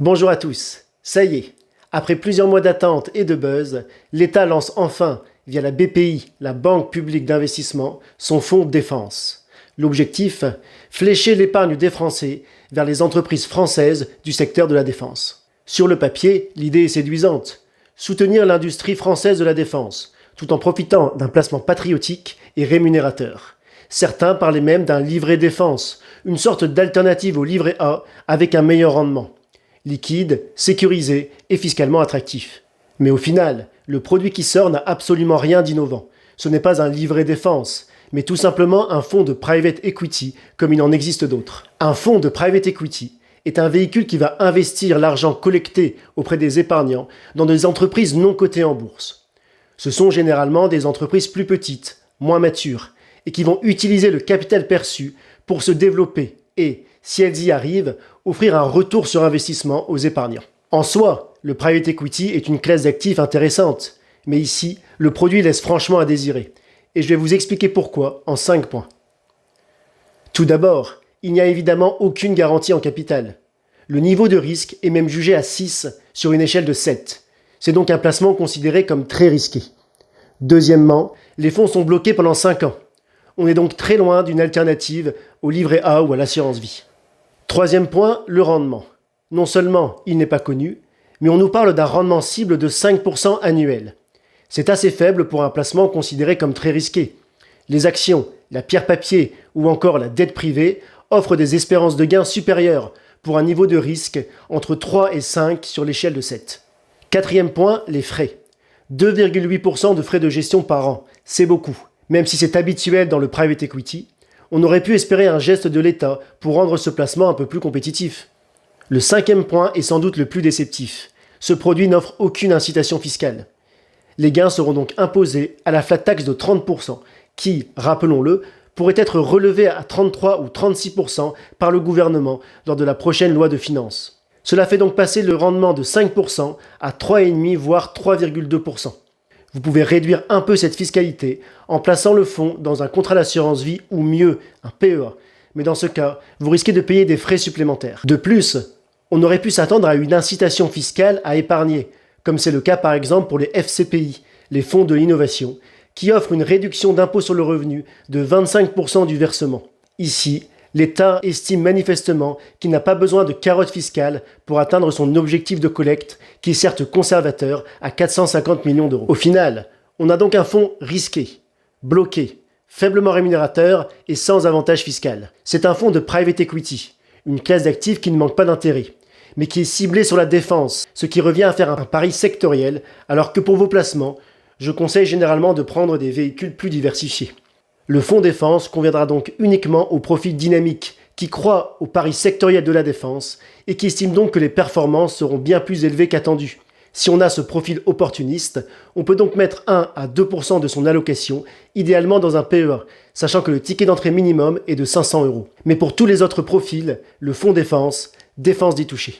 Bonjour à tous, ça y est, après plusieurs mois d'attente et de buzz, l'État lance enfin, via la BPI, la Banque Publique d'Investissement, son fonds défense. L'objectif, flécher l'épargne des Français vers les entreprises françaises du secteur de la défense. Sur le papier, l'idée est séduisante, soutenir l'industrie française de la défense, tout en profitant d'un placement patriotique et rémunérateur. Certains parlaient même d'un livret défense, une sorte d'alternative au livret A avec un meilleur rendement. Liquide, sécurisé et fiscalement attractif. Mais au final, le produit qui sort n'a absolument rien d'innovant. Ce n'est pas un livret défense, mais tout simplement un fonds de private equity comme il en existe d'autres. Un fonds de private equity est un véhicule qui va investir l'argent collecté auprès des épargnants dans des entreprises non cotées en bourse. Ce sont généralement des entreprises plus petites, moins matures, et qui vont utiliser le capital perçu pour se développer et, si elles y arrivent, offrir un retour sur investissement aux épargnants. En soi, le private equity est une classe d'actifs intéressante, mais ici, le produit laisse franchement à désirer. Et je vais vous expliquer pourquoi en 5 points. Tout d'abord, il n'y a évidemment aucune garantie en capital. Le niveau de risque est même jugé à 6 sur une échelle de 7. C'est donc un placement considéré comme très risqué. Deuxièmement, les fonds sont bloqués pendant 5 ans. On est donc très loin d'une alternative au livret A ou à l'assurance vie. Troisième point, le rendement. Non seulement il n'est pas connu, mais on nous parle d'un rendement cible de 5% annuel. C'est assez faible pour un placement considéré comme très risqué. Les actions, la pierre papier ou encore la dette privée offrent des espérances de gains supérieures pour un niveau de risque entre 3 et 5 sur l'échelle de 7. Quatrième point, les frais. 2,8% de frais de gestion par an, c'est beaucoup. Même si c'est habituel dans le private equity, on aurait pu espérer un geste de l'État pour rendre ce placement un peu plus compétitif. Le cinquième point est sans doute le plus déceptif. Ce produit n'offre aucune incitation fiscale. Les gains seront donc imposés à la flat tax de 30%, qui, rappelons-le, pourrait être relevée à 33 ou 36% par le gouvernement lors de la prochaine loi de finances. Cela fait donc passer le rendement de 5% à 3,5 voire 3,2%. Vous pouvez réduire un peu cette fiscalité en plaçant le fonds dans un contrat d'assurance vie ou mieux, un PEA. Mais dans ce cas, vous risquez de payer des frais supplémentaires. De plus, on aurait pu s'attendre à une incitation fiscale à épargner, comme c'est le cas par exemple pour les FCPI, les fonds de l'innovation, qui offrent une réduction d'impôt sur le revenu de 25% du versement. Ici, l'État estime manifestement qu'il n'a pas besoin de carotte fiscale pour atteindre son objectif de collecte, qui est certes conservateur, à 450 millions d'euros. Au final, on a donc un fonds risqué, bloqué, faiblement rémunérateur et sans avantage fiscal. C'est un fonds de private equity, une classe d'actifs qui ne manque pas d'intérêt, mais qui est ciblé sur la défense, ce qui revient à faire un pari sectoriel, alors que pour vos placements, je conseille généralement de prendre des véhicules plus diversifiés. Le fonds défense conviendra donc uniquement aux profils dynamiques qui croient au pari sectoriel de la défense et qui estiment donc que les performances seront bien plus élevées qu'attendues. Si on a ce profil opportuniste, on peut donc mettre 1 à 2% de son allocation, idéalement dans un PEA, sachant que le ticket d'entrée minimum est de 500 €. Mais pour tous les autres profils, le fonds défense dit toucher.